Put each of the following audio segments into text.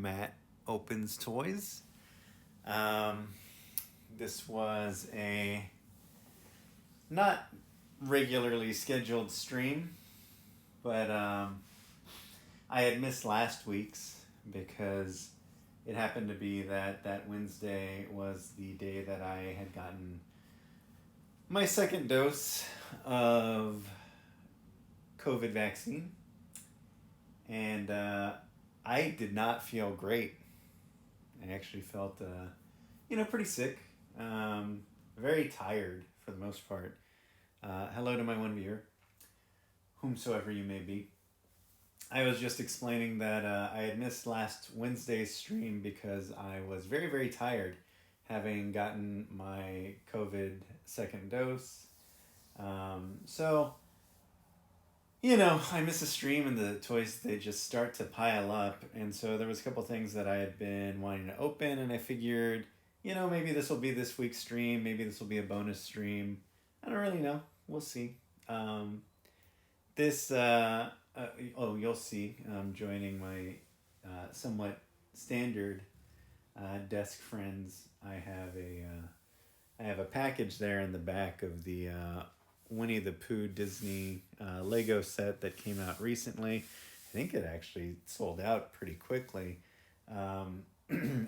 Matt Opens Toys. This was a not regularly scheduled stream, but I had missed last week's because it happened to be that Wednesday was the day that I had gotten my second dose of COVID vaccine, and I did not feel great. I actually felt, pretty sick, very tired for the most part. Hello to my one viewer, whomsoever you may be. I was just explaining that I had missed last Wednesday's stream because I was very, very tired, having gotten my COVID second dose. I miss a stream and the toys, they just start to pile up. And so there was a couple things that I had been wanting to open, and I figured, maybe this will be this week's stream. Maybe this will be a bonus stream. I don't really know. We'll see. You'll see. I'm joining my somewhat standard desk friends. I have a package there in the back of the Winnie the Pooh Disney Lego set that came out recently. I think it actually sold out pretty quickly. I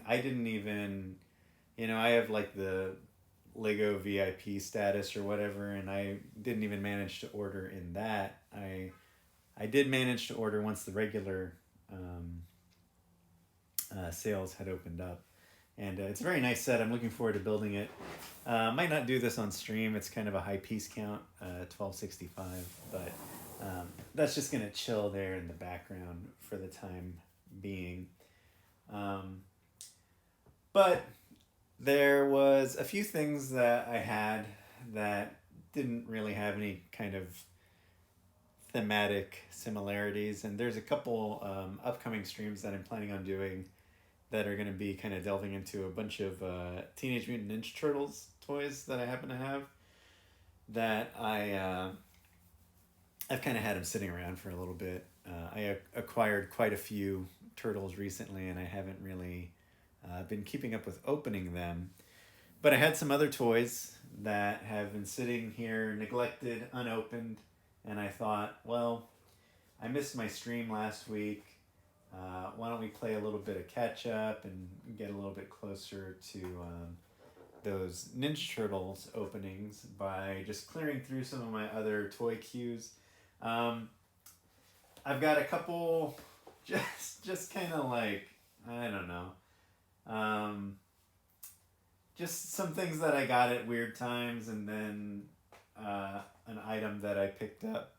didn't even, I have like the Lego VIP status or whatever, and I didn't even manage to order in that. I did manage to order once the regular sales had opened up. And it's a very nice set. I'm looking forward to building it. Might not do this on stream. It's kind of a high piece count, 1265. But that's just going to chill there in the background for the time being. But there was a few things that I had that didn't really have any kind of thematic similarities. And there's a couple upcoming streams that I'm planning on doing that are going to be kind of delving into a bunch of Teenage Mutant Ninja Turtles toys that I happen to have that I've kind of had them sitting around for a little bit. I acquired quite a few turtles recently, and I haven't really been keeping up with opening them. But I had some other toys that have been sitting here neglected, unopened, and I thought, well, I missed my stream last week. Why don't we play a little bit of catch up and get a little bit closer to those Ninja Turtles openings by just clearing through some of my other toy queues. I've got a couple just kind of like, I don't know, just some things that I got at weird times, and then an item that I picked up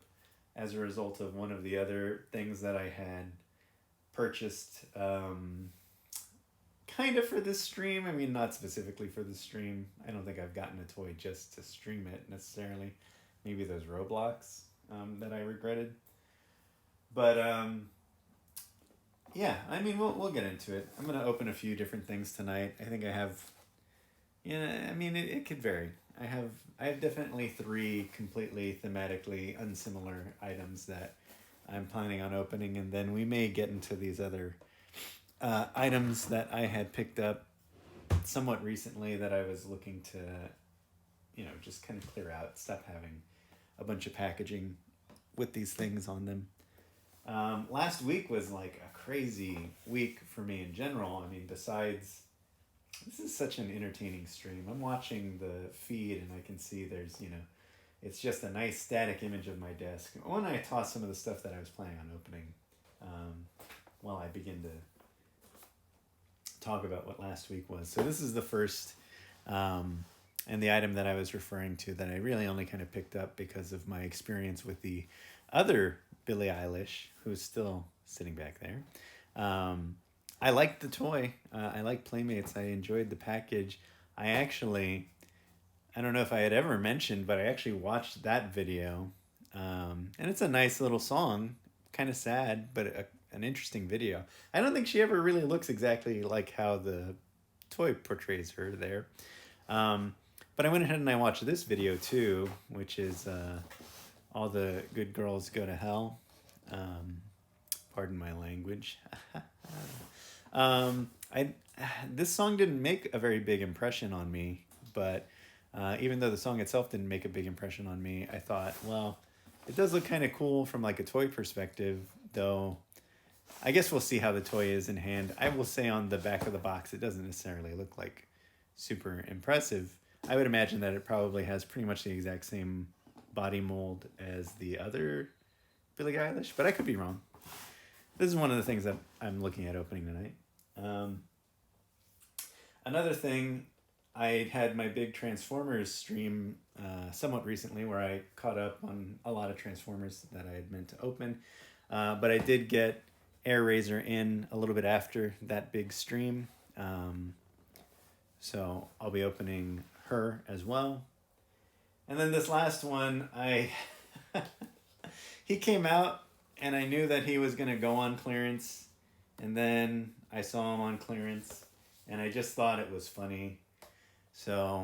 as a result of one of the other things that I had purchased kind of for this stream. I mean, not specifically for this stream. I don't think I've gotten a toy just to stream it necessarily. Maybe those Roblox that I regretted. But yeah, I mean, we'll get into it. I'm going to open a few different things tonight. I think I have, it could vary. I have definitely 3 completely thematically unsimilar items that I'm planning on opening, and then we may get into these other items that I had picked up somewhat recently that I was looking to, just kind of clear out, stop having a bunch of packaging with these things on them. Last week was like a crazy week for me in general. I mean, besides, this is such an entertaining stream. I'm watching the feed and I can see there's, it's just a nice static image of my desk. When I toss some of the stuff that I was planning on opening, while I begin to talk about what last week was. So this is the first, and the item that I was referring to that I really only kind of picked up because of my experience with the other Billie Eilish, who's still sitting back there. I liked the toy. I liked Playmates. I enjoyed the package. I don't know if I had ever mentioned, but I actually watched that video. And it's a nice little song, kind of sad, but an interesting video. I don't think she ever really looks exactly like how the toy portrays her there. But I went ahead and I watched this video too, which is All the Good Girls Go to Hell. Pardon my language. I this song didn't make a very big impression on me, but even though the song itself didn't make a big impression on me, I thought, well, it does look kind of cool from like a toy perspective, though. I guess we'll see how the toy is in hand. I will say on the back of the box, it doesn't necessarily look like super impressive. I would imagine that it probably has pretty much the exact same body mold as the other Billie Eilish, but I could be wrong. This is one of the things that I'm looking at opening tonight. Another thing, I had my big Transformers stream somewhat recently where I caught up on a lot of Transformers that I had meant to open. But I did get Airazor in a little bit after that big stream. So I'll be opening her as well. And then this last one, he came out and I knew that he was going to go on clearance. And then I saw him on clearance and I just thought it was funny. So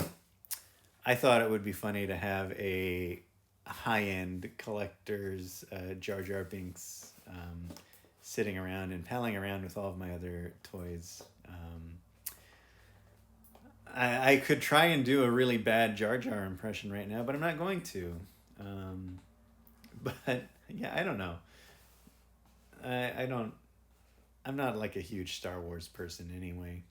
I thought it would be funny to have a high-end collector's Jar Jar Binks sitting around and palling around with all of my other toys. I could try and do a really bad Jar Jar impression right now, but I'm not going to. But yeah, I don't know. I'm not like a huge Star Wars person anyway.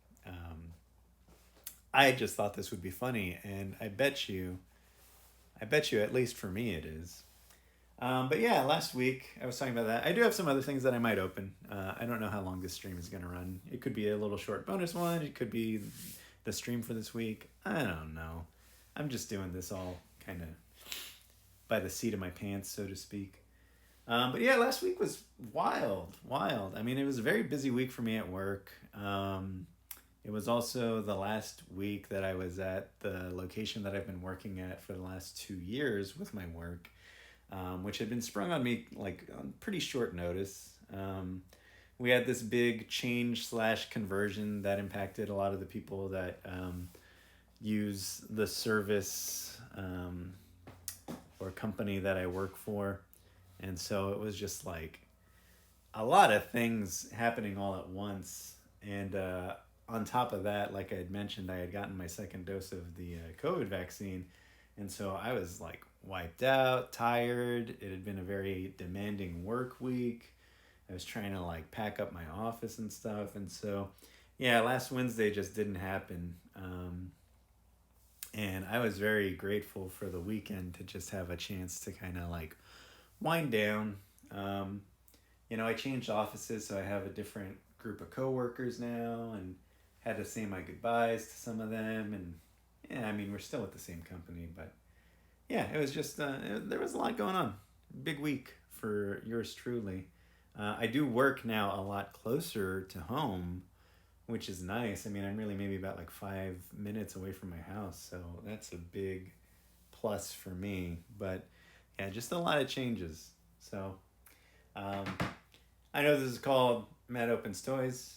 I just thought this would be funny, and I bet you, at least for me, it is. But yeah, last week I was talking about that. I do have some other things that I might open. I don't know how long this stream is going to run. It could be a little short bonus one. It could be the stream for this week. I don't know. I'm just doing this all kind of by the seat of my pants, so to speak. But yeah, last week was wild. I mean, it was a very busy week for me at work. It was also the last week that I was at the location that I've been working at for the last 2 years with my work, which had been sprung on me like on pretty short notice. We had this big change/conversion that impacted a lot of the people that use the service or company that I work for. And so it was just like a lot of things happening all at once. And on top of that, like I had mentioned, I had gotten my second dose of the COVID vaccine. And so I was like wiped out, tired. It had been a very demanding work week. I was trying to like pack up my office and stuff. And so, yeah, last Wednesday just didn't happen. And I was very grateful for the weekend to just have a chance to kind of like wind down. I changed offices, so I have a different group of coworkers now and had to say my goodbyes to some of them. And yeah, I mean, we're still at the same company, but yeah, it was just, there was a lot going on. Big week for yours truly. I do work now a lot closer to home, which is nice. I mean, I'm really maybe about like 5 minutes away from my house, so that's a big plus for me. But yeah, just a lot of changes. So I know this is called Matt Opens Toys.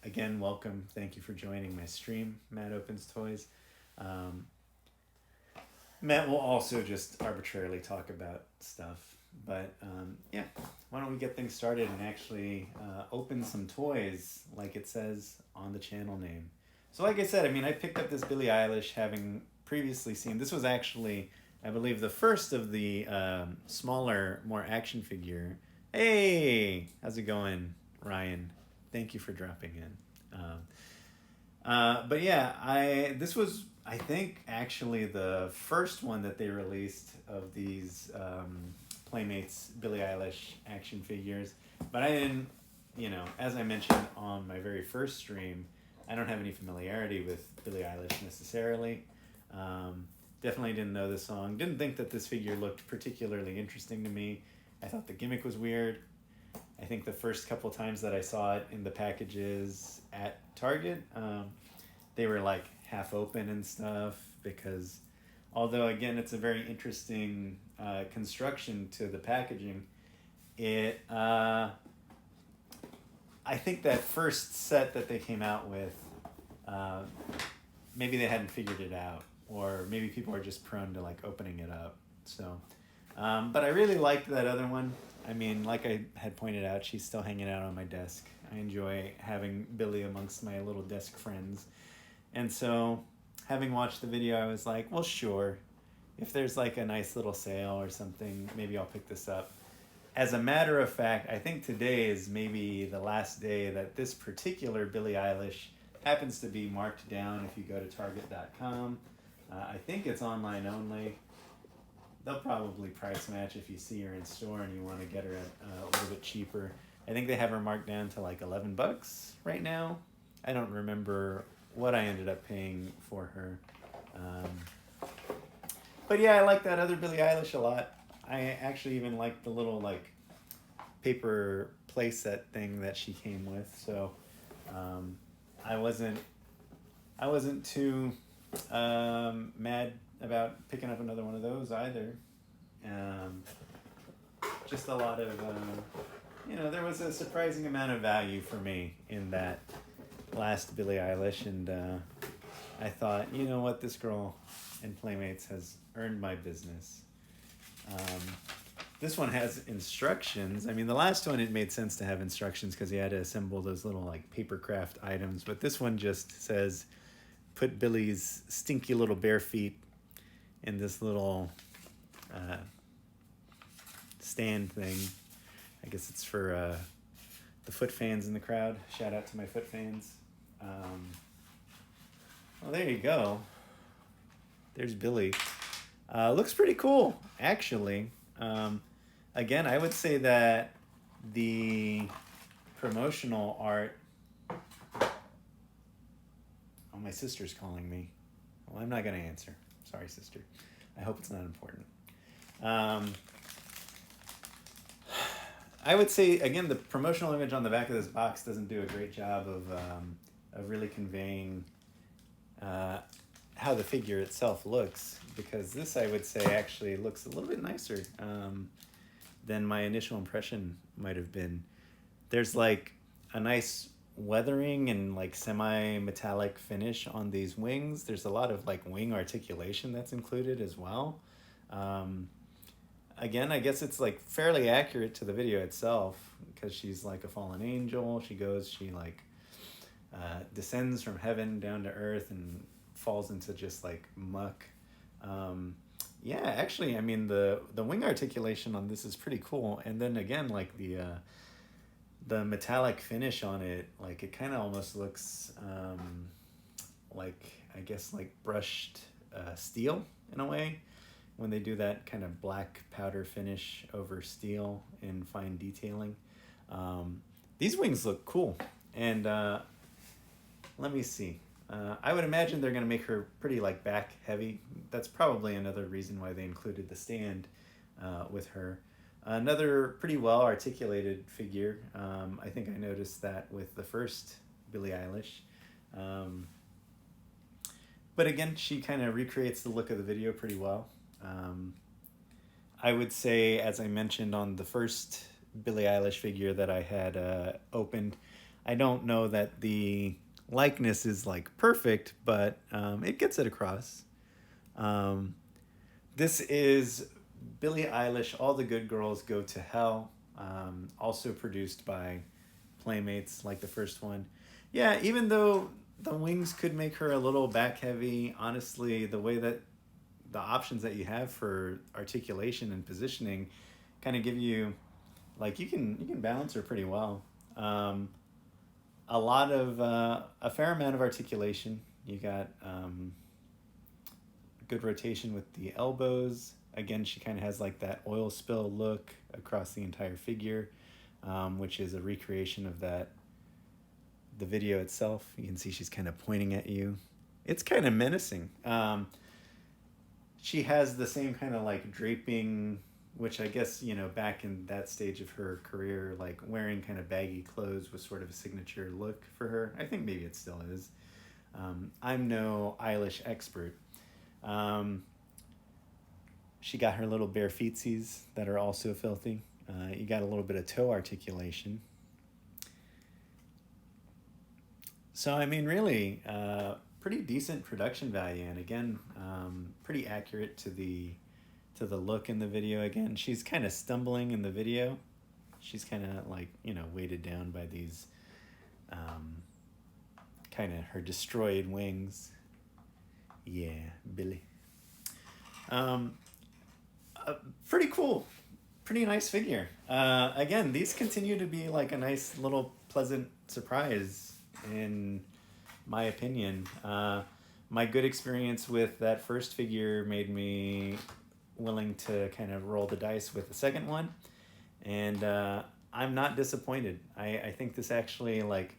Again, welcome. Thank you for joining my stream, Matt Opens Toys. Matt will also just arbitrarily talk about stuff. But yeah, why don't we get things started and actually open some toys like it says on the channel name. So like I said, I mean, I picked up this Billie Eilish having previously seen, this was actually, I believe, the first of the smaller, more action figure. Hey, how's it going, Ryan? Thank you for dropping in. But yeah, this was, I think, actually the first one that they released of these Playmates Billie Eilish action figures. But I didn't, as I mentioned on my very first stream, I don't have any familiarity with Billie Eilish necessarily. Definitely didn't know the song. Didn't think that this figure looked particularly interesting to me. I thought the gimmick was weird. I think the first couple times that I saw it in the packages at Target, they were like half open and stuff because although again it's a very interesting construction to the packaging, it I think that first set that they came out with, maybe they hadn't figured it out, or maybe people are just prone to like opening it up. So, but I really liked that other one. I mean, like I had pointed out, she's still hanging out on my desk. I enjoy having Billy amongst my little desk friends. And so, having watched the video, I was like, well, sure. If there's like a nice little sale or something, maybe I'll pick this up. As a matter of fact, I think today is maybe the last day that this particular Billie Eilish happens to be marked down if you go to Target.com. I think it's online only. They'll probably price match if you see her in store and you want to get her at a little bit cheaper. I think they have her marked down to like $11 right now. I don't remember what I ended up paying for her. But yeah, I like that other Billie Eilish a lot. I actually even like the little like paper playset thing that she came with. So I wasn't too mad about picking up another one of those either. Just a lot of there was a surprising amount of value for me in that last Billie Eilish, and I thought, you know what, this girl in Playmates has earned my business. This one has instructions. I mean, the last one, it made sense to have instructions because you had to assemble those little like paper craft items, but this one just says, put Billy's stinky little bare feet in this little stand thing. I guess it's for the foot fans in the crowd. Shout out to my foot fans. Well, there you go. There's Billy. Looks pretty cool, actually. Again, I would say that the promotional art... Oh, my sister's calling me. Well, I'm not going to answer. Sorry, sister. I hope it's not important. I would say, again, the promotional image on the back of this box doesn't do a great job of really conveying how the figure itself looks, because this, I would say, actually looks a little bit nicer than my initial impression might have been. There's like a nice weathering and like semi-metallic finish on these wings. There's a lot of like wing articulation that's included as well. Again, I guess it's like fairly accurate to the video itself because she's like a fallen angel. She like descends from heaven down to earth and falls into just like muck. Yeah, actually, I mean, the wing articulation on this is pretty cool. And then again, like the metallic finish on it, like it kind of almost looks like, I guess, like brushed steel in a way, when they do that kind of black powder finish over steel in fine detailing. These wings look cool. And let me see. I would imagine they're going to make her pretty like back heavy. That's probably another reason why they included the stand with her. Another pretty well articulated figure. I think I noticed that with the first Billie Eilish. But again, she kind of recreates the look of the video pretty well. I would say, as I mentioned on the first Billie Eilish figure that I had opened, I don't know that the likeness is like perfect, but it gets it across. This is Billie Eilish, All the Good Girls Go to Hell, also produced by Playmates like the first one. Yeah, even though the wings could make her a little back heavy, honestly, the way that the options that you have for articulation and positioning kind of give you, like, you can balance her pretty well. A fair amount of articulation. You got good rotation with the elbows. Again, she kind of has like that oil spill look across the entire figure, which is a recreation of the video itself. You can see she's kind of pointing at you. It's kind of menacing. She has the same kind of like draping, which I guess, back in that stage of her career, like wearing kind of baggy clothes was sort of a signature look for her. I think maybe it still is. I'm no Eilish expert. She got her little bare feetsies that are also filthy. You got a little bit of toe articulation. So, I mean, really, pretty decent production value. And again, pretty accurate to the look in the video. Again, she's kind of stumbling in the video. She's kind of like, weighted down by these kind of her destroyed wings. Yeah, Billy. Pretty cool. Pretty nice figure. Again, these continue to be like a nice little pleasant surprise in my opinion. My good experience with that first figure made me willing to kind of roll the dice with the second one. And I'm not disappointed. I think this actually, like,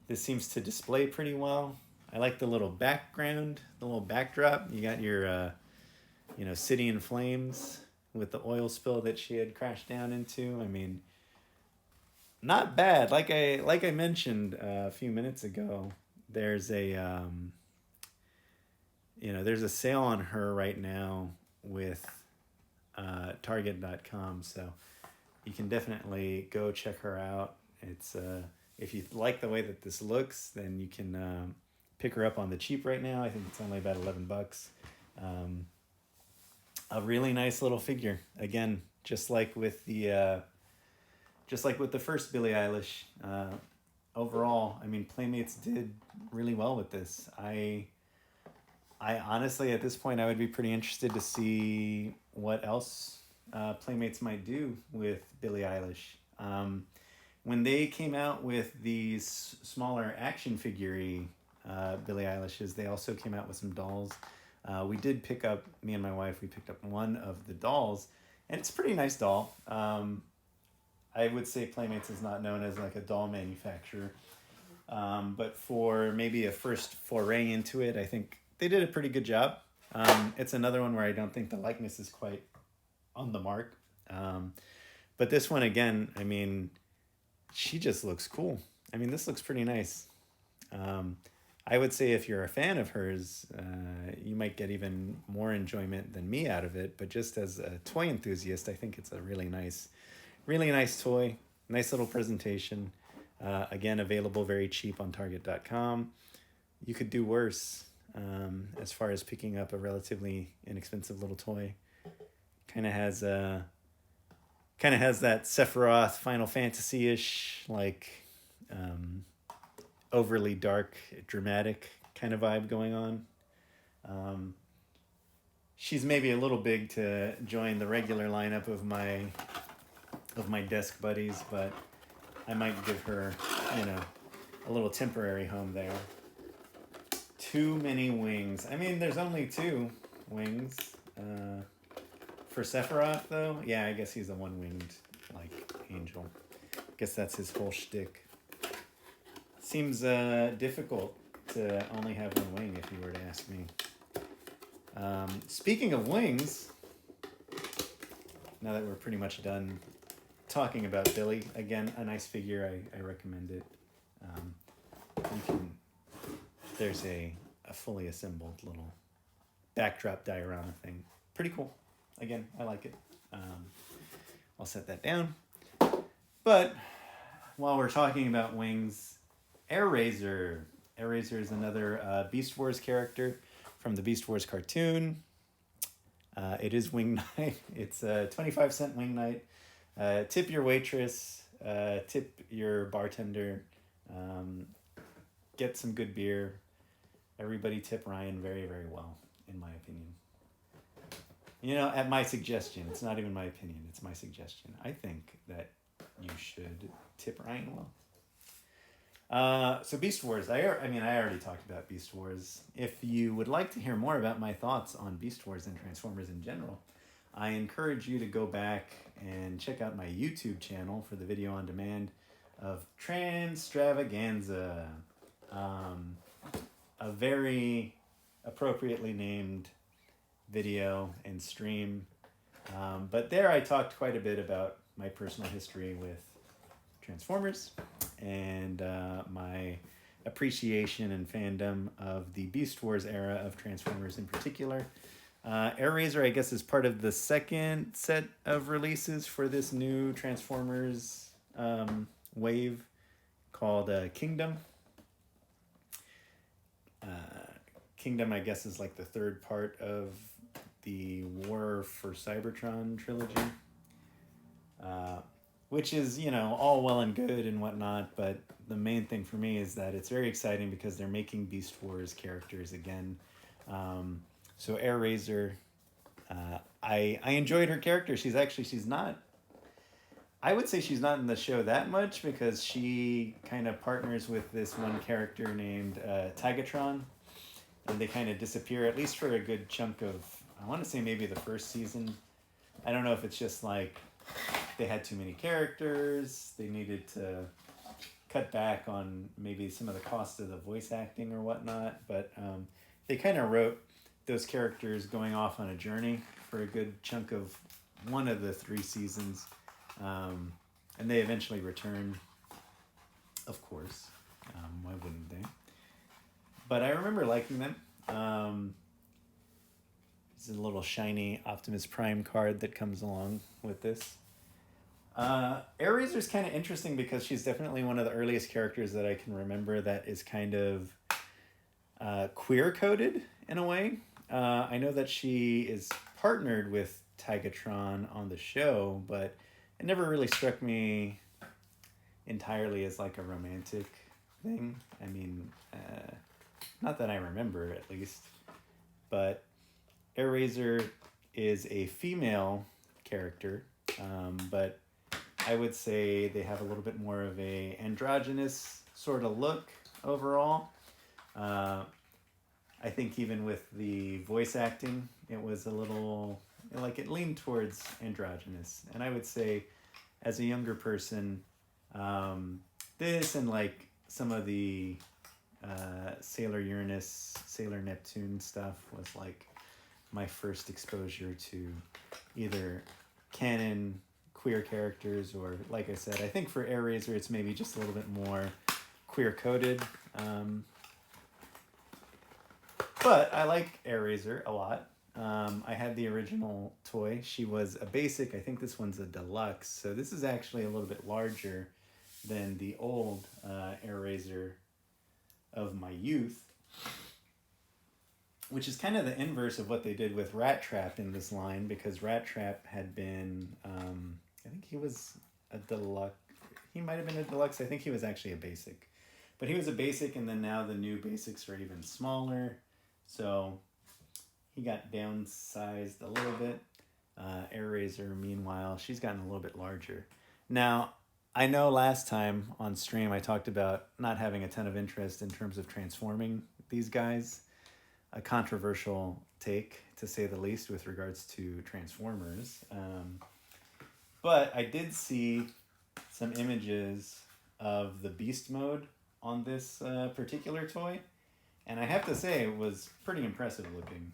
this seems to display pretty well. I like the little background, the little backdrop. You got your, city in flames with the oil spill that she had crashed down into. I mean, not bad. Like I mentioned a few minutes ago, there's a there's a sale on her right now with Target.com, so you can definitely go check her out. It's if you like the way that this looks, then you can pick her up on the cheap right now. I think it's only about $11. A really nice little figure. Again, just like with the first Billie Eilish. Overall, I mean, Playmates did really well with this. I honestly, at this point, I would be pretty interested to see what else Playmates might do with Billie Eilish. When they came out with these smaller action figure Billie Eilishes, they also came out with some dolls. We did pick up, me and my wife, we picked up one of the dolls, and it's a pretty nice doll. I would say Playmates is not known as like a doll manufacturer. But for maybe a first foray into it, I think they did a pretty good job. It's another one where I don't think the likeness is quite on the mark. But this one, again, I mean, she just looks cool. I mean, this looks pretty nice. I would say if you're a fan of hers, you might get even more enjoyment than me out of it. But just as a toy enthusiast, I think it's a really nice toy. Nice little presentation. Again, available very cheap on Target.com. You could do worse as far as picking up a relatively inexpensive little toy. Kind of has that Sephiroth Final Fantasy-ish, like overly dark, dramatic kind of vibe going on. She's maybe a little big to join the regular lineup of my desk buddies, but I might give her, a little temporary home there. Too many wings. I mean, there's only 2 wings. For Sephiroth, though, yeah, I guess he's a one-winged, like, angel. Guess that's his whole shtick. Seems difficult to only have one wing, if you were to ask me. Speaking of wings, now that we're pretty much done talking about Billy, again, a nice figure. I recommend it. There's a fully assembled little backdrop diorama thing. Pretty cool. Again, I like it. I'll set that down. But while we're talking about wings, Airazor. Airazor is another Beast Wars character from the Beast Wars cartoon. It is Wing Night. It's a 25-cent Wing Night. Tip your waitress, tip your bartender, get some good beer. Everybody tip Ryan very, very well, in my opinion. At my suggestion, it's not even my opinion, it's my suggestion. I think that you should tip Ryan well. So Beast Wars, I already talked about Beast Wars. If you would like to hear more about my thoughts on Beast Wars and Transformers in general, I encourage you to go back and check out my YouTube channel for the video on demand of Transtravaganza. A very appropriately named video and stream. But there I talked quite a bit about my personal history with Transformers and my appreciation and fandom of the Beast Wars era of Transformers in particular. Airazor, I guess, is part of the second set of releases for this new Transformers wave called Kingdom. Kingdom, I guess, is like the third part of the War for Cybertron trilogy. which is, you know, all well and good and whatnot, but the main thing for me is that it's very exciting because they're making Beast Wars characters again. So Airazor, I enjoyed her character. She's not, I would say she's not in the show that much because she kind of partners with this one character named Tigatron, and they kind of disappear, at least for a good chunk of, I want to say maybe the first season. I don't know if it's just like they had too many characters, they needed to cut back on maybe some of the cost of the voice acting or whatnot, but they kind of wrote those characters going off on a journey for a good chunk of one of the 3 seasons. And they eventually return, of course. Why wouldn't they? But I remember liking them. There's a little shiny Optimus Prime card that comes along with this. Airazor's kind of interesting because she's definitely one of the earliest characters that I can remember that is kind of queer-coded in a way. I know that she is partnered with Tigatron on the show, but it never really struck me entirely as like a romantic thing. I mean, not that I remember at least, but Airazor is a female character, but I would say they have a little bit more of a androgynous sort of look overall. I think even with the voice acting, it was a little, like it leaned towards androgynous. And I would say as a younger person, this and like some of the Sailor Uranus, Sailor Neptune stuff was like my first exposure to either canon queer characters or, like I said, I think for Airazor it's maybe just a little bit more queer coded. But I like Airazor a lot. I had the original toy. She was a basic. I think this one's a deluxe. So this is actually a little bit larger than the old Airazor of my youth, which is kind of the inverse of what they did with Rat Trap in this line, because Rat Trap had been, I think he was a deluxe. He might have been a deluxe. I think he was actually a basic. But he was a basic, and then now the new basics are even smaller. So he got downsized a little bit. Airazor, meanwhile, she's gotten a little bit larger. Now, I know last time on stream I talked about not having a ton of interest in terms of transforming these guys. A controversial take, to say the least, with regards to Transformers. But I did see some images of the Beast mode on this particular toy. And I have to say, it was pretty impressive looking.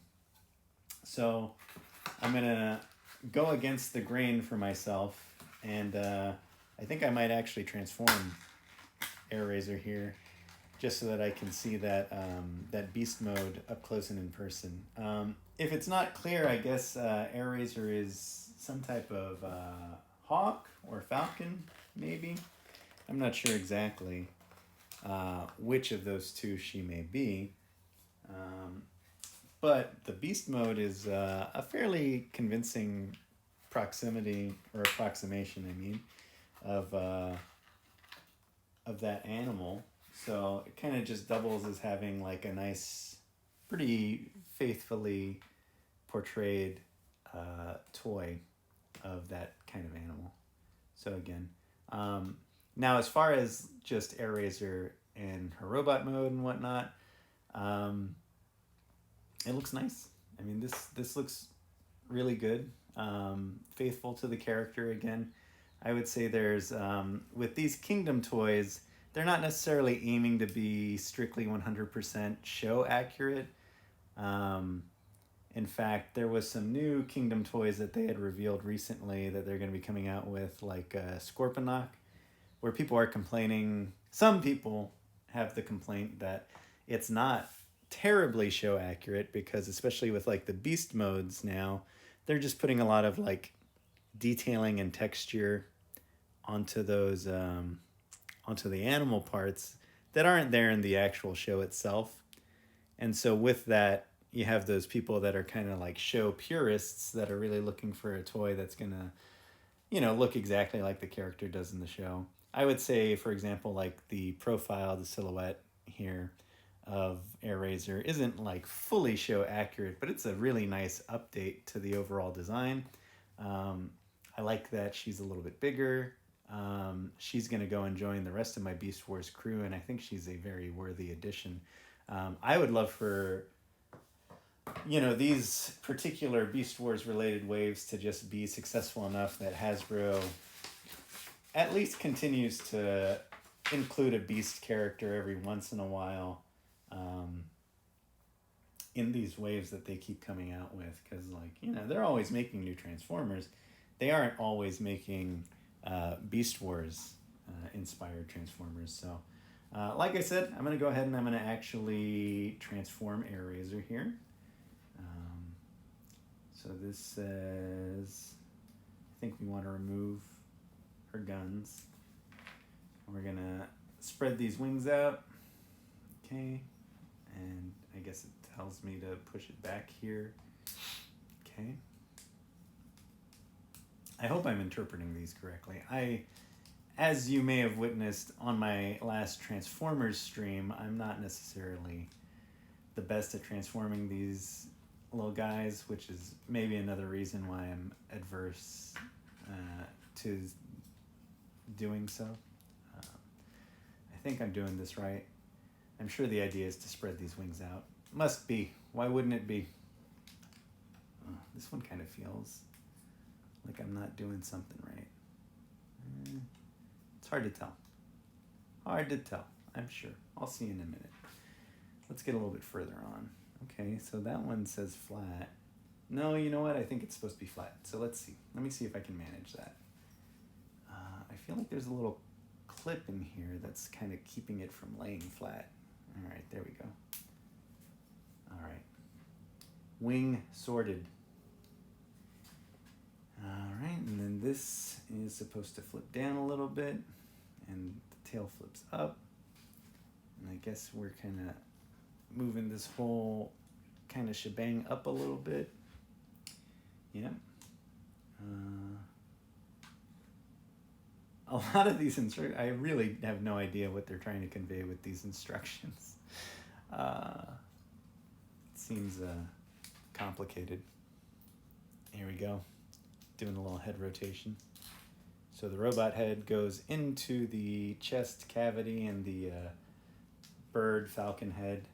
So I'm going to go against the grain for myself. And I think I might actually transform Airazor here, just so that I can see that that beast mode up close and in person. If it's not clear, I guess Airazor is some type of hawk or falcon, maybe. I'm not sure exactly which of those two she may be. But the beast mode is a fairly convincing proximity, or approximation, I mean, of that animal. So it kind of just doubles as having like a nice, pretty faithfully portrayed toy of that kind of animal. So again, now as far as just Airazor and her robot mode and whatnot, it looks nice. I mean, this looks really good. Faithful to the character again. I would say there's, with these Kingdom toys, they're not necessarily aiming to be strictly 100% show accurate. In fact, there was some new Kingdom toys that they had revealed recently that they're going to be coming out with, like Scorponok, where people are complaining. Some people have the complaint that it's not terribly show accurate, because especially with like the beast modes now, they're just putting a lot of like detailing and texture onto those onto the animal parts that aren't there in the actual show itself. And so with that, you have those people that are kind of like show purists that are really looking for a toy that's gonna, look exactly like the character does in the show. I would say, for example, like the profile, the silhouette here of Airazor isn't like fully show accurate, but it's a really nice update to the overall design. I like that she's a little bit bigger. She's going to go and join the rest of my Beast Wars crew, and I think she's a very worthy addition. I would love for, these particular Beast Wars related waves to just be successful enough that Hasbro at least continues to include a Beast character every once in a while in these waves that they keep coming out with. Because, they're always making new Transformers. They aren't always making Beast Wars inspired Transformers. So, like I said, I'm going to go ahead and I'm going to actually transform Airazor here. So this says, I think we want to remove her guns. We're going to spread these wings out. Okay. And I guess it tells me to push it back here. Okay. I hope I'm interpreting these correctly. As you may have witnessed on my last Transformers stream, I'm not necessarily the best at transforming these little guys, which is maybe another reason why I'm adverse to doing so. I think I'm doing this right. I'm sure the idea is to spread these wings out. Must be. Why wouldn't it be? This one kind of feels like I'm not doing something right. It's hard to tell. Hard to tell, I'm sure. I'll see in a minute. Let's get a little bit further on. Okay, so that one says flat. No, you know what? I think it's supposed to be flat. So let's see. Let me see if I can manage that. I feel like there's a little clip in here that's kind of keeping it from laying flat. All right, there we go. All right. Wing sorted. All right, and then this is supposed to flip down a little bit, and the tail flips up. And I guess we're kind of moving this whole kind of shebang up a little bit. Yeah. A lot of these instructions, I really have no idea what they're trying to convey with these instructions. It seems complicated. Here we go. Doing a little head rotation. So the robot head goes into the chest cavity, and the bird falcon head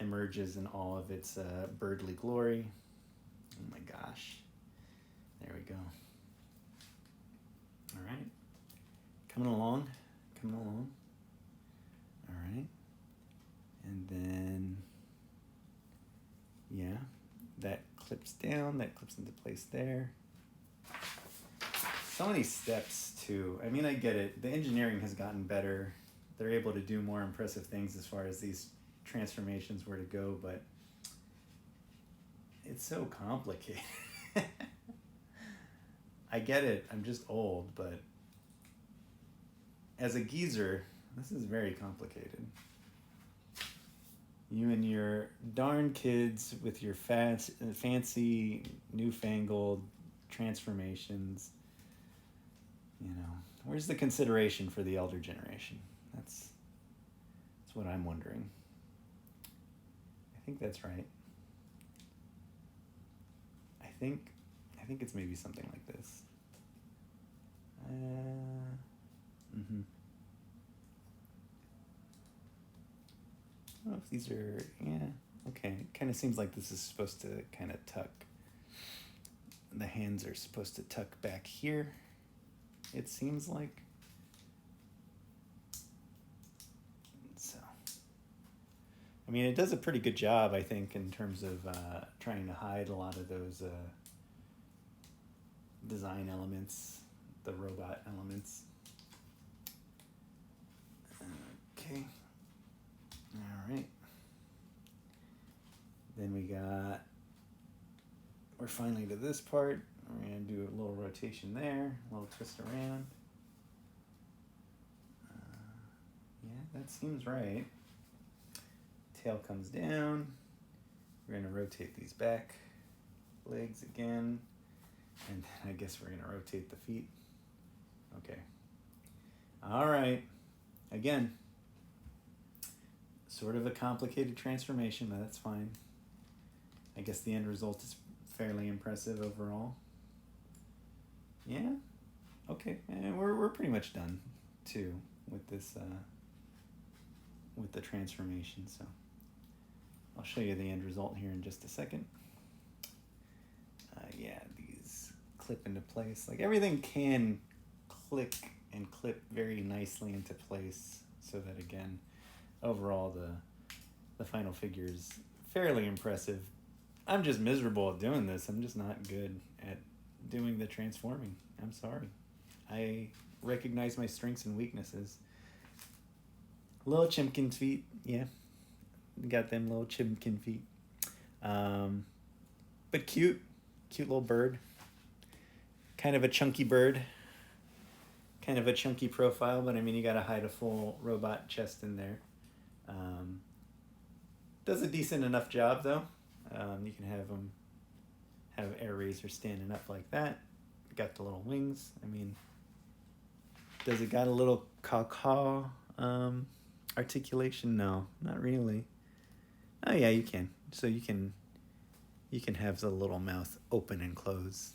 emerges in all of its birdly glory. Oh my gosh. There we go. All right. Coming along. All right. And then, yeah, that clips down, that clips into place there. So many steps too. I mean, I get it. The engineering has gotten better. They're able to do more impressive things as far as these transformations were to go, but it's so complicated. I get it. I'm just old, but as a geezer, this is very complicated. You and your darn kids with your fancy, newfangled transformations. Where's the consideration for the elder generation? That's what I'm wondering. I think that's right. I think it's maybe something like this. I don't know if these are, okay. It kind of seems like this is supposed to kind of tuck. The hands are supposed to tuck back here, it seems like. So, I mean, it does a pretty good job, I think, in terms of trying to hide a lot of those design elements, the robot elements. Okay. All right. Then we're finally to this part. We're going to do a little rotation there, a little twist around. Yeah, that seems right. Tail comes down. We're going to rotate these back legs again. And then I guess we're going to rotate the feet. Okay. All right. Again, sort of a complicated transformation, but that's fine. I guess the end result is fairly impressive overall. Yeah. Okay. And we're pretty much done too with this with the transformation. So I'll show you the end result here in just a second. Yeah, these clip into place. Like everything can click and clip very nicely into place, so that again, overall the final figure is fairly impressive. I'm just miserable at doing this. I'm just not good at doing the transforming. I'm sorry. I recognize my strengths and weaknesses. Little chimkin feet, yeah. Got them little chimkin feet. But cute little bird. Kind of a chunky bird. Kind of a chunky profile, but I mean, you gotta hide a full robot chest in there. Does a decent enough job though. You can have them have Airazor standing up like that. Got the little wings. I mean, does it got a little caw articulation? No, not really. Oh yeah, you can. So you can have the little mouth open and close.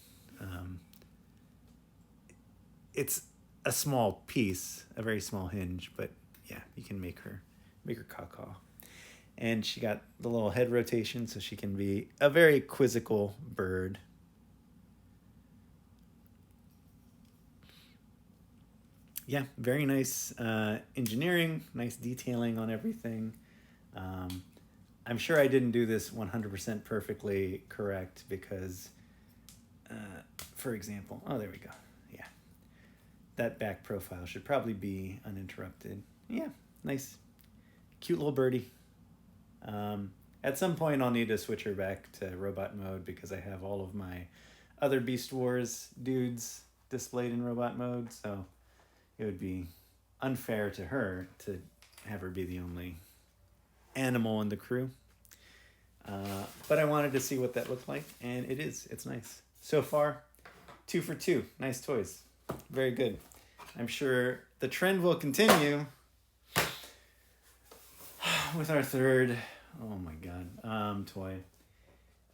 It's a small piece, a very small hinge, but yeah, you can make her caw. And she got the little head rotation, so she can be a very quizzical bird. Yeah, very nice engineering, nice detailing on everything. I'm sure I didn't do this 100% perfectly correct because, for example, oh, there we go. Yeah. That back profile should probably be uninterrupted. Yeah, nice. Cute little birdie. At some point, I'll need to switch her back to robot mode because I have all of my other Beast Wars dudes displayed in robot mode, so it would be unfair to her to have her be the only animal in the crew. But I wanted to see what that looked like, and it is. It's nice. So far, 2 for 2. Nice toys. Very good. I'm sure the trend will continue with our third, oh my god, toy.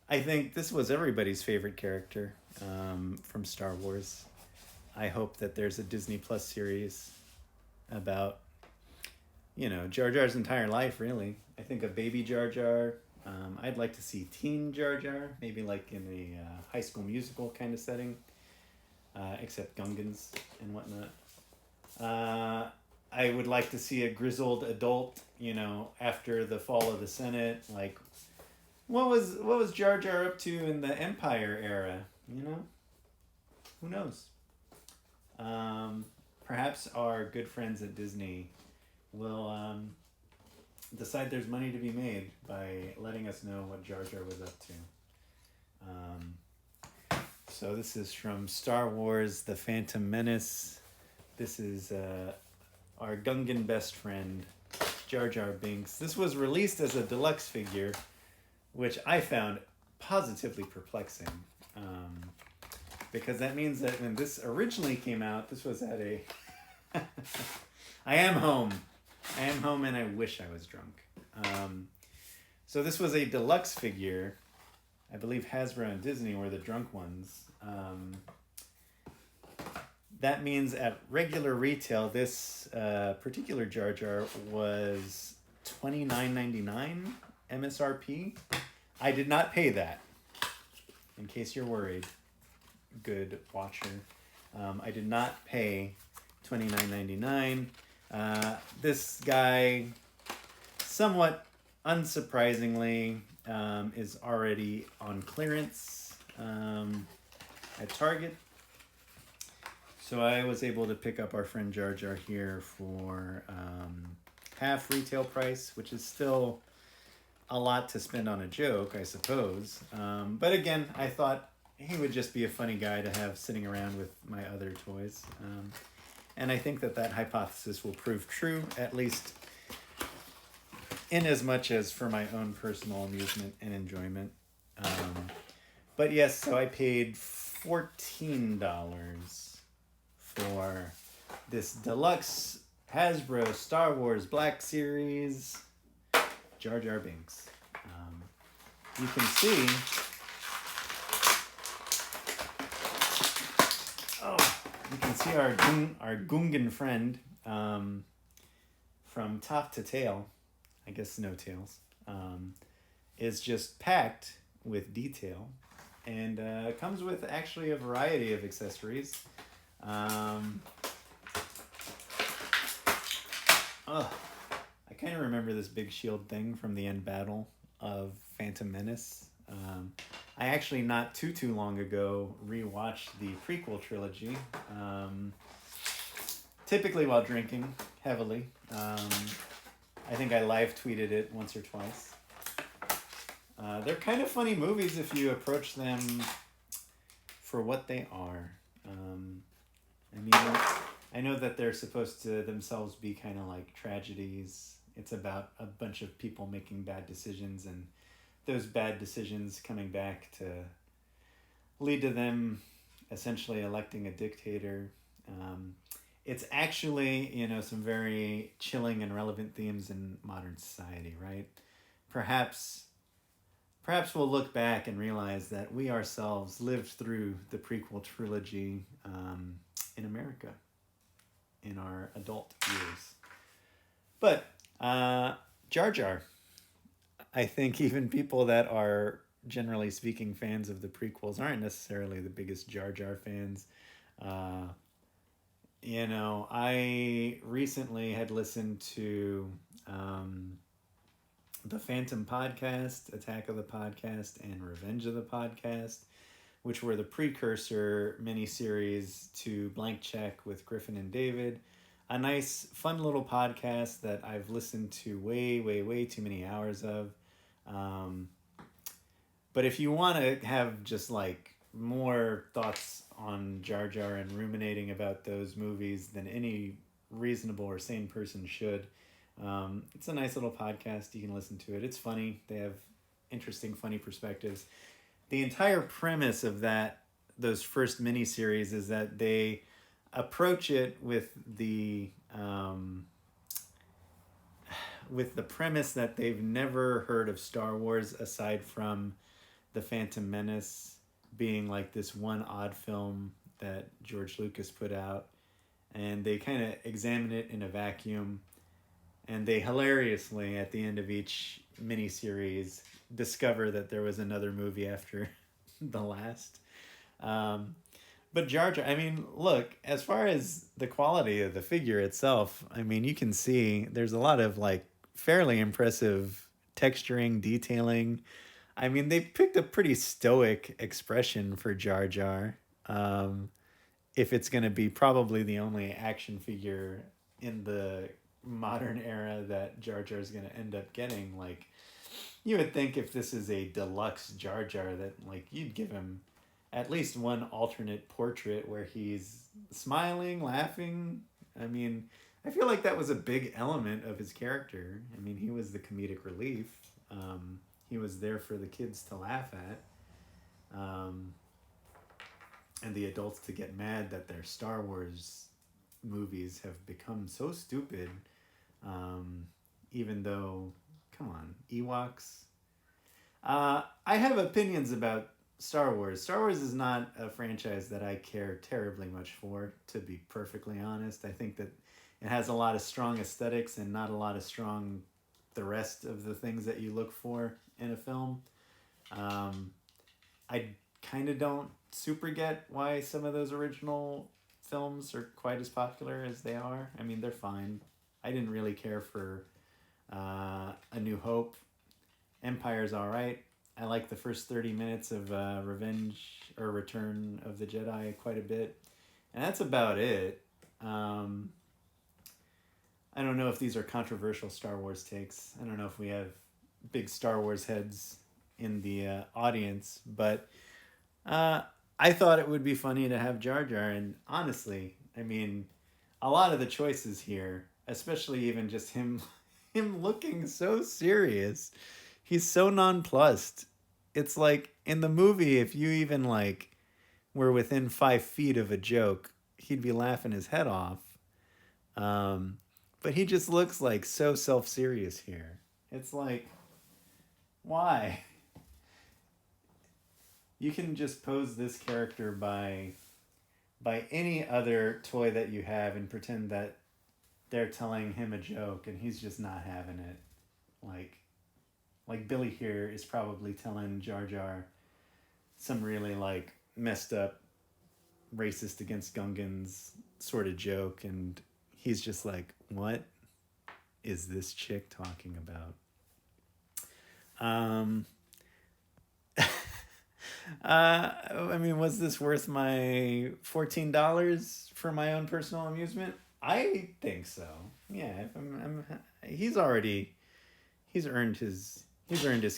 I think this was everybody's favorite character from Star Wars. I hope that there's a Disney Plus series about, Jar Jar's entire life, really. I think a baby Jar Jar. I'd like to see teen Jar Jar, maybe like in a High School Musical kind of setting, except Gungans and whatnot. I would like to see a grizzled adult, after the fall of the Senate. Like, what was Jar Jar up to in the Empire era? Who knows? Perhaps our good friends at Disney will decide there's money to be made by letting us know what Jar Jar was up to. So this is from Star Wars: The Phantom Menace. This is our Gungan best friend, Jar Jar Binks. This was released as a deluxe figure, which I found positively perplexing. Because that means that when this originally came out, this was at a... I am home and I wish I was drunk. So this was a deluxe figure. I believe Hasbro and Disney were the drunk ones. That means at regular retail, this particular Jar Jar was $29.99 MSRP. I did not pay that, in case you're worried, good watcher. I did not pay $29.99. This guy, somewhat unsurprisingly, is already on clearance at Target. So I was able to pick up our friend Jar Jar here for half retail price, which is still a lot to spend on a joke, I suppose. But again, I thought he would just be a funny guy to have sitting around with my other toys. And I think that hypothesis will prove true, at least in as much as for my own personal amusement and enjoyment. But yes, so I paid $14 for this deluxe Hasbro Star Wars Black Series Jar Jar Binks. You can see, our Gungan friend from top to tail, I guess no tails, is just packed with detail, and comes with actually a variety of accessories. I kind of remember this big shield thing from the end battle of Phantom Menace. I actually not too long ago rewatched the prequel trilogy, typically while drinking heavily. I think I live tweeted it once or twice. They're kind of funny movies if you approach them for what they are. I mean, I know that they're supposed to themselves be kind of like tragedies. It's about a bunch of people making bad decisions and those bad decisions coming back to lead to them essentially electing a dictator. It's actually, some very chilling and relevant themes in modern society, right? Perhaps we'll look back and realize that we ourselves lived through the prequel trilogy in America in our adult years. But Jar Jar, I think even people that are generally speaking fans of the prequels aren't necessarily the biggest Jar Jar fans. I recently had listened to the Phantom Podcast, Attack of the Podcast, and Revenge of the Podcast, which were the precursor miniseries to Blank Check with Griffin and David. A nice, fun little podcast that I've listened to way too many hours of. But if you want to have just like more thoughts on Jar Jar and ruminating about those movies than any reasonable or sane person should, it's a nice little podcast. You can listen to it. It's funny. They have interesting, funny perspectives. The entire premise of those first miniseries is that they approach it with the premise that they've never heard of Star Wars aside from The Phantom Menace being like this one odd film that George Lucas put out, and they kind of examine it in a vacuum, and they hilariously at the end of each miniseries discover that there was another movie after the last. But Jar Jar, I mean, look, as far as the quality of the figure itself, I mean, you can see there's a lot of like fairly impressive texturing, detailing. I mean, they picked a pretty stoic expression for Jar Jar. If it's going to be probably the only action figure in the modern era that Jar Jar is going to end up getting, like, you would think if this is a deluxe Jar Jar that like you'd give him at least one alternate portrait where he's smiling, laughing. I mean, I feel like that was a big element of his character. I mean, he was the comedic relief. He was there for the kids to laugh at. And the adults to get mad that their Star Wars movies have become so stupid. Even though, come on, Ewoks. I have opinions about Star Wars. Star Wars is not a franchise that I care terribly much for, to be perfectly honest. I think that it has a lot of strong aesthetics and not a lot of the rest of the things that you look for in a film. I kind of don't super get why some of those original films are quite as popular as they are. I mean, they're fine. I didn't really care for A New Hope. Empire's all right. I like the first 30 minutes of Return of the Jedi quite a bit. And that's about it. I don't know if these are controversial Star Wars takes. I don't know if we have big Star Wars heads in the audience. But I thought it would be funny to have Jar Jar. And honestly, I mean, a lot of the choices here, especially even just him looking so serious. He's so nonplussed. It's like in the movie, if you even like were within 5 feet of a joke, he'd be laughing his head off. But he just looks like so self-serious here. It's like, why? You can just pose this character by any other toy that you have and pretend that they're telling him a joke and he's just not having it. Like Billy here is probably telling Jar Jar some really like messed up racist against Gungans sort of joke, and he's just like, what is this chick talking about? I mean, was this worth my $14 for my own personal amusement? I think so. Yeah, he's earned his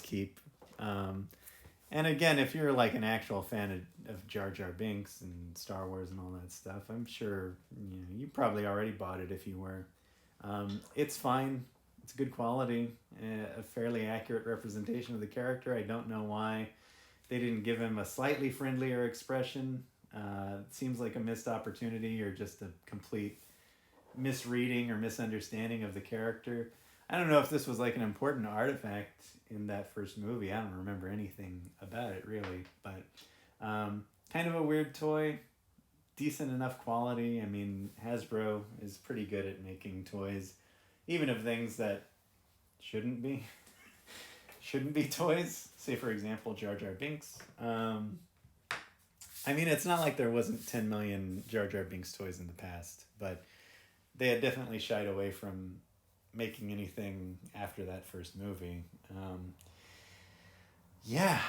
keep. And again, if you're like an actual fan of Jar Jar Binks and Star Wars and all that stuff, I'm sure you probably already bought it if you were. It's fine. It's good quality, a fairly accurate representation of the character. I don't know why they didn't give him a slightly friendlier expression. It seems like a missed opportunity or just a complete misreading or misunderstanding of the character. I don't know if this was like an important artifact in that first movie. I don't remember anything about it really, but kind of a weird toy, decent enough quality. I mean, Hasbro is pretty good at making toys, even of things that shouldn't be toys. Say, for example, Jar Jar Binks. I mean, it's not like there wasn't 10 million Jar Jar Binks toys in the past, but they had definitely shied away from making anything after that first movie. Yeah,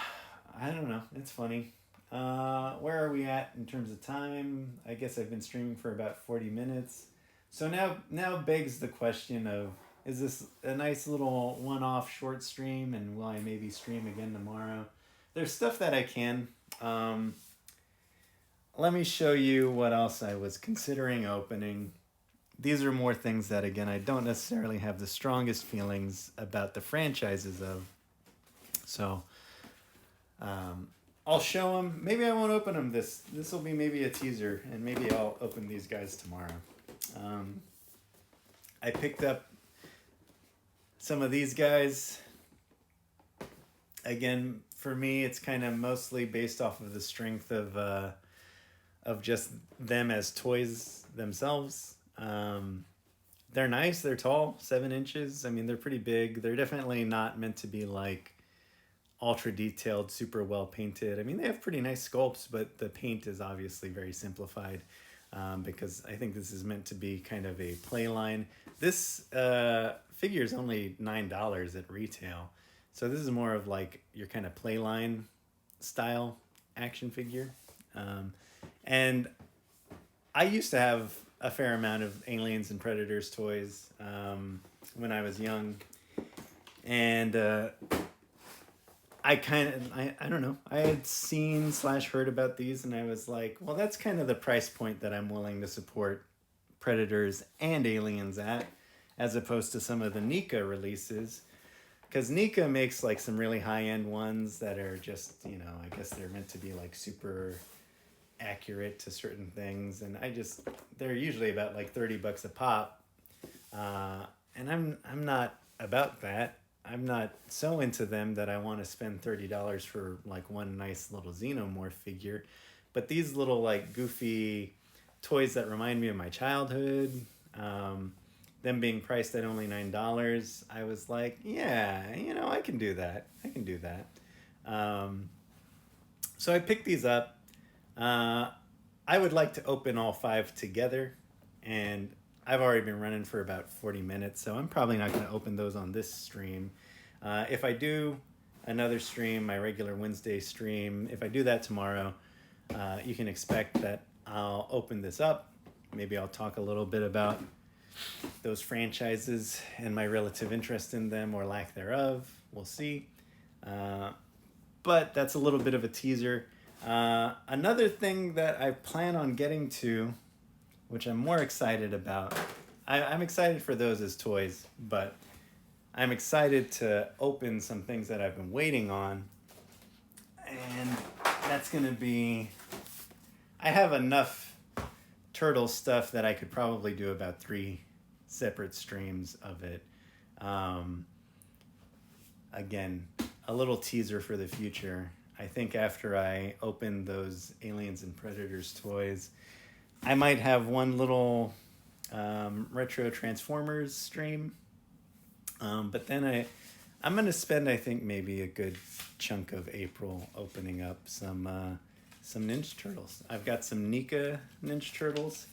I don't know. It's funny. Where are we at in terms of time? I guess I've been streaming for about 40 minutes. So now begs the question of, is this a nice little one-off short stream, and will I maybe stream again tomorrow? There's stuff that I can. Let me show you what else I was considering opening. These are more things that, again, I don't necessarily have the strongest feelings about the franchises of. So I'll show them. Maybe I won't open them. This will be maybe a teaser, and maybe I'll open these guys tomorrow. I picked up some of these guys. Again, for me, it's kind of mostly based off of the strength of just them as toys themselves. They're nice. They're tall, 7 inches. I mean, they're pretty big. They're definitely not meant to be like ultra detailed, super well painted. I mean, they have pretty nice sculpts, but the paint is obviously very simplified, because I think this is meant to be kind of a play line. This figure is only $9 at retail. So this is more of like your kind of play line style action figure. And I used to have a fair amount of Aliens and Predators toys when I was young. And I don't know, I had seen / heard about these, and I was like, well, that's kind of the price point that I'm willing to support Predators and Aliens at, as opposed to some of the NECA releases. Because NECA makes like some really high-end ones that are just, I guess they're meant to be like super accurate to certain things, and they're usually about like $30 a pop, and I'm not about that. I'm not so into them that I want to spend $30 for like one nice little Xenomorph figure. But these little like goofy toys that remind me of my childhood, them being priced at only $9, I was like, yeah, I can do that. So I picked these up. I would like to open all 5 together, and I've already been running for about 40 minutes, so I'm probably not going to open those on this stream. If I do another stream, my regular Wednesday stream, if I do that tomorrow, you can expect that I'll open this up. Maybe I'll talk a little bit about those franchises and my relative interest in them or lack thereof. We'll see. But that's a little bit of a teaser. Another thing that I plan on getting to, which I'm more excited about, I'm excited for those as toys, but I'm excited to open some things that I've been waiting on, and that's going to be, I have enough turtle stuff that I could probably do about 3 separate streams of it. Again, a little teaser for the future. I think after I open those Aliens and Predators toys, I might have one little retro Transformers stream. But then I'm going to spend, I think, maybe a good chunk of April opening up some Ninja Turtles. I've got some NECA Ninja Turtles.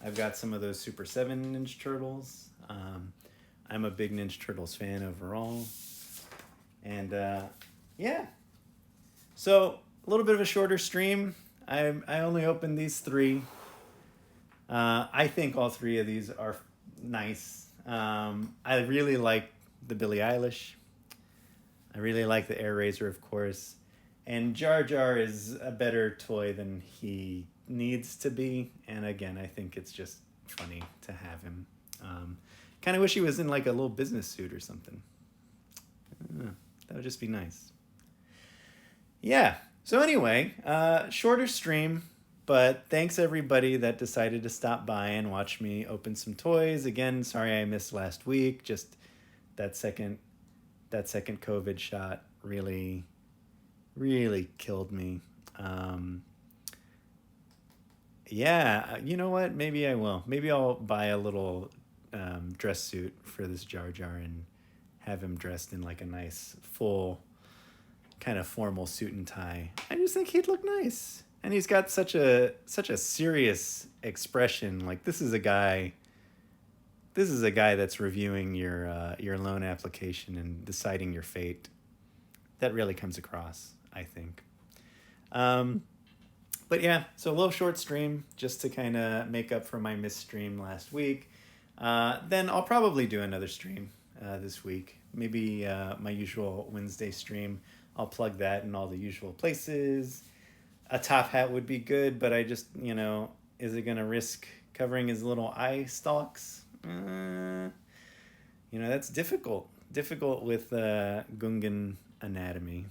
I've got some of those Super 7 Ninja Turtles. I'm a big Ninja Turtles fan overall. And yeah. So a little bit of a shorter stream. I only opened these 3. I think all 3 of these are nice. I really like the Billie Eilish. I really like the Airazor, of course. And Jar Jar is a better toy than he needs to be. And again, I think it's just funny to have him. Kind of wish he was in like a little business suit or something. That would just be nice. Yeah. So anyway, shorter stream. But thanks everybody that decided to stop by and watch me open some toys. Again, sorry I missed last week. Just that second COVID shot really killed me. Yeah, you know what? Maybe I will. Maybe I'll buy a little dress suit for this Jar Jar and have him dressed in like a nice full kind of formal suit and tie. I just think he'd look nice. And he's got such a serious expression. Like this is a guy that's reviewing your loan application and deciding your fate. That really comes across, I think. But yeah, so a little short stream just to kind of make up for my missed stream last week. Then I'll probably do another stream this week. Maybe my usual Wednesday stream. I'll plug that in all the usual places. A top hat would be good, but I just, is it going to risk covering his little eye stalks? That's difficult. Difficult with Gungan anatomy.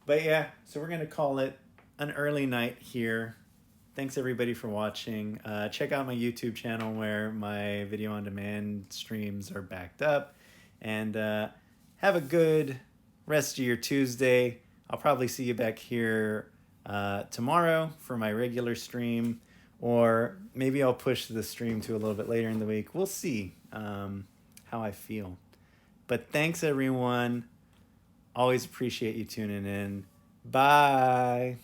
But yeah, so we're going to call it an early night here. Thanks everybody for watching. Check out my YouTube channel where my video on demand streams are backed up. And have a good rest of your Tuesday. I'll probably see you back here tomorrow for my regular stream, or maybe I'll push the stream to a little bit later in the week. We'll see how I feel. But thanks, everyone. Always appreciate you tuning in. Bye.